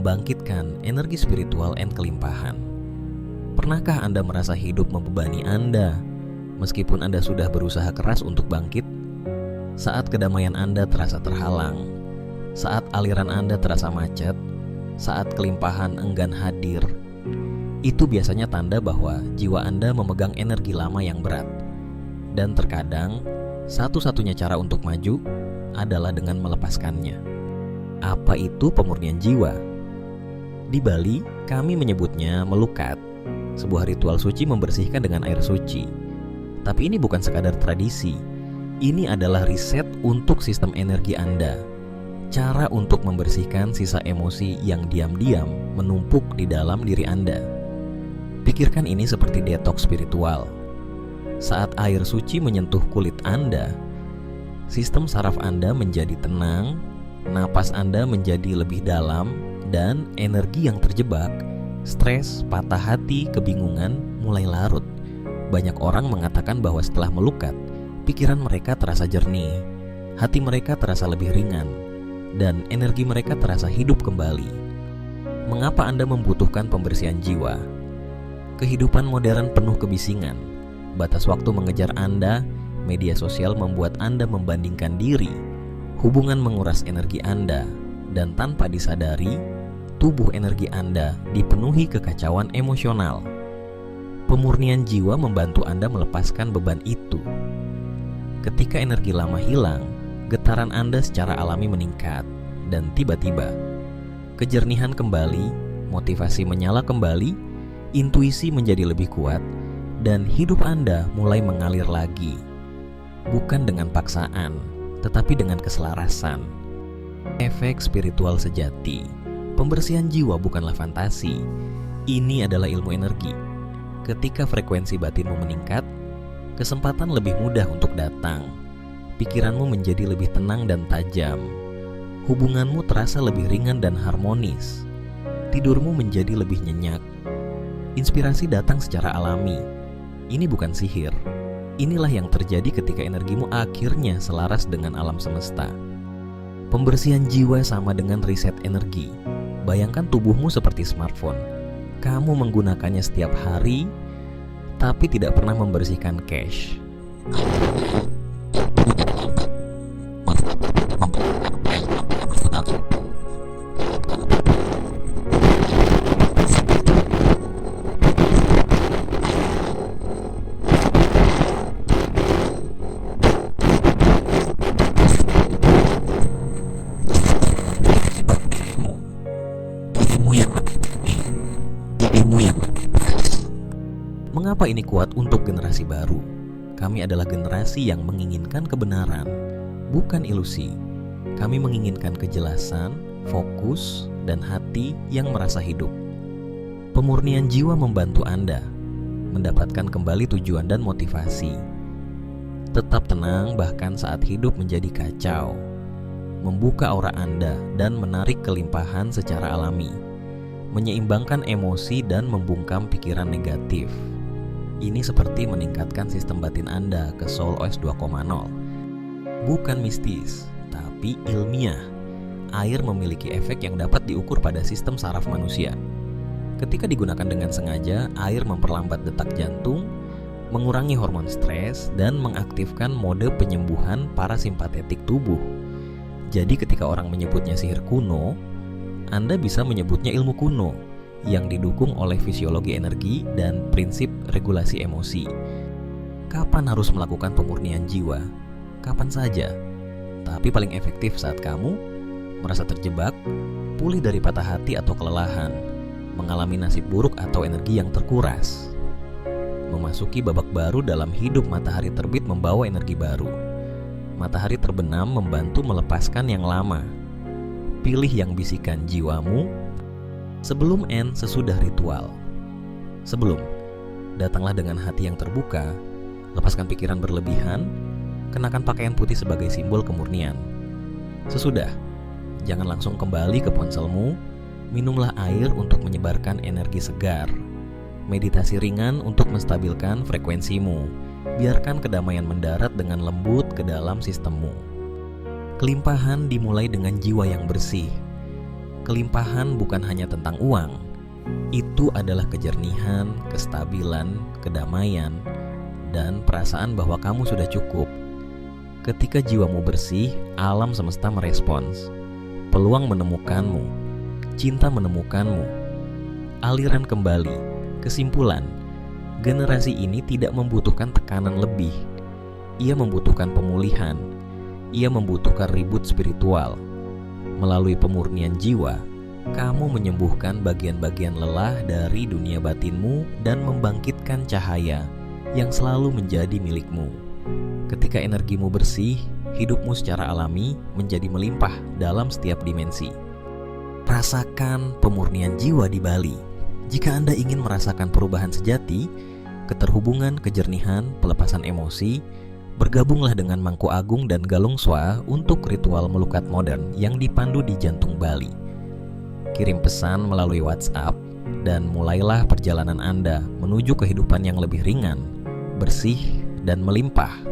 membangkitkan energi spiritual and kelimpahan. Pernahkah Anda merasa hidup membebani Anda, meskipun Anda sudah berusaha keras untuk bangkit? Saat kedamaian Anda terasa terhalang, saat aliran Anda terasa macet, saat kelimpahan enggan hadir, itu biasanya tanda bahwa jiwa Anda memegang energi lama yang berat. Dan terkadang, satu-satunya cara untuk maju adalah dengan melepaskannya. Apa itu pemurnian jiwa? Di Bali, kami menyebutnya melukat, sebuah ritual suci membersihkan dengan air suci. Tapi ini bukan sekadar tradisi. Ini adalah riset untuk sistem energi Anda. Cara untuk membersihkan sisa emosi yang diam-diam menumpuk di dalam diri Anda. Pikirkan ini seperti detox spiritual. Saat air suci menyentuh kulit Anda, sistem saraf Anda menjadi tenang, napas Anda menjadi lebih dalam, dan energi yang terjebak, stres, patah hati, kebingungan mulai larut. Banyak orang mengatakan bahwa setelah melukat, pikiran mereka terasa jernih, hati mereka terasa lebih ringan, dan energi mereka terasa hidup kembali. Mengapa Anda membutuhkan pembersihan jiwa? Kehidupan modern penuh kebisingan. Batas waktu mengejar Anda, media sosial membuat Anda membandingkan diri, hubungan menguras energi Anda, dan tanpa disadari, tubuh energi Anda dipenuhi kekacauan emosional. Pemurnian jiwa membantu Anda melepaskan beban itu. Ketika energi lama hilang, getaran Anda secara alami meningkat, dan tiba-tiba kejernihan kembali, motivasi menyala kembali, intuisi menjadi lebih kuat, dan hidup Anda mulai mengalir lagi. Bukan dengan paksaan, tetapi dengan keselarasan. Efek spiritual sejati. Pembersihan jiwa bukanlah fantasi. Ini adalah ilmu energi. Ketika frekuensi batinmu meningkat, kesempatan lebih mudah untuk datang. Pikiranmu menjadi lebih tenang dan tajam. Hubunganmu terasa lebih ringan dan harmonis. Tidurmu menjadi lebih nyenyak. Inspirasi datang secara alami. Ini bukan sihir. Inilah yang terjadi ketika energimu akhirnya selaras dengan alam semesta. Pembersihan jiwa sama dengan riset energi. Bayangkan tubuhmu seperti smartphone. Kamu menggunakannya setiap hari, tapi tidak pernah membersihkan cache. Mengapa ini kuat untuk generasi baru? Kami adalah generasi yang menginginkan kebenaran, bukan ilusi. Kami menginginkan kejelasan, fokus, dan hati yang merasa hidup. Pemurnian jiwa membantu Anda mendapatkan kembali tujuan dan motivasi. Tetap tenang bahkan saat hidup menjadi kacau. Membuka aura Anda dan menarik kelimpahan secara alami. Menyeimbangkan emosi dan membungkam pikiran negatif. Ini seperti meningkatkan sistem batin Anda ke Soul OS 2.0. Bukan mistis, tapi ilmiah. Air memiliki efek yang dapat diukur pada sistem saraf manusia. Ketika digunakan dengan sengaja, air memperlambat detak jantung, mengurangi hormon stres, dan mengaktifkan mode penyembuhan parasimpatetik tubuh. Jadi ketika orang menyebutnya sihir kuno, Anda bisa menyebutnya ilmu kuno yang didukung oleh fisiologi energi dan prinsip regulasi emosi. Kapan harus melakukan pemurnian jiwa? Kapan saja. Tapi paling efektif saat kamu merasa terjebak, pulih dari patah hati atau kelelahan, mengalami nasib buruk atau energi yang terkuras. Memasuki babak baru dalam hidup, matahari terbit membawa energi baru. Matahari terbenam membantu melepaskan yang lama. Pilih yang bisikan jiwamu. Sebelum sesudah ritual. Sebelum, datanglah dengan hati yang terbuka, lepaskan pikiran berlebihan, kenakan pakaian putih sebagai simbol kemurnian. Sesudah, jangan langsung kembali ke ponselmu, minumlah air untuk menyebarkan energi segar. Meditasi ringan untuk menstabilkan frekuensimu. Biarkan kedamaian mendarat dengan lembut ke dalam sistemmu. Kelimpahan dimulai dengan jiwa yang bersih. kelimpahan bukan hanya tentang uang. Itu adalah kejernihan, kestabilan, kedamaian, dan perasaan bahwa kamu sudah cukup. Ketika jiwamu bersih, alam semesta merespons. Peluang menemukanmu, cinta menemukanmu, aliran kembali. Kesimpulan, generasi ini tidak membutuhkan tekanan lebih. Ia membutuhkan pemulihan. Ia membutuhkan reboot spiritual. Melalui pemurnian jiwa, kamu menyembuhkan bagian-bagian lelah dari dunia batinmu dan membangkitkan cahaya yang selalu menjadi milikmu. Ketika energimu bersih, hidupmu secara alami menjadi melimpah dalam setiap dimensi. Rasakan pemurnian jiwa di Bali. Jika Anda ingin merasakan perubahan sejati, keterhubungan, kejernihan, pelepasan emosi, bergabunglah dengan Mangku Agung dan Galung Swa untuk ritual melukat modern yang dipandu di jantung Bali. Kirim pesan melalui WhatsApp dan mulailah perjalanan Anda menuju kehidupan yang lebih ringan, bersih, dan melimpah.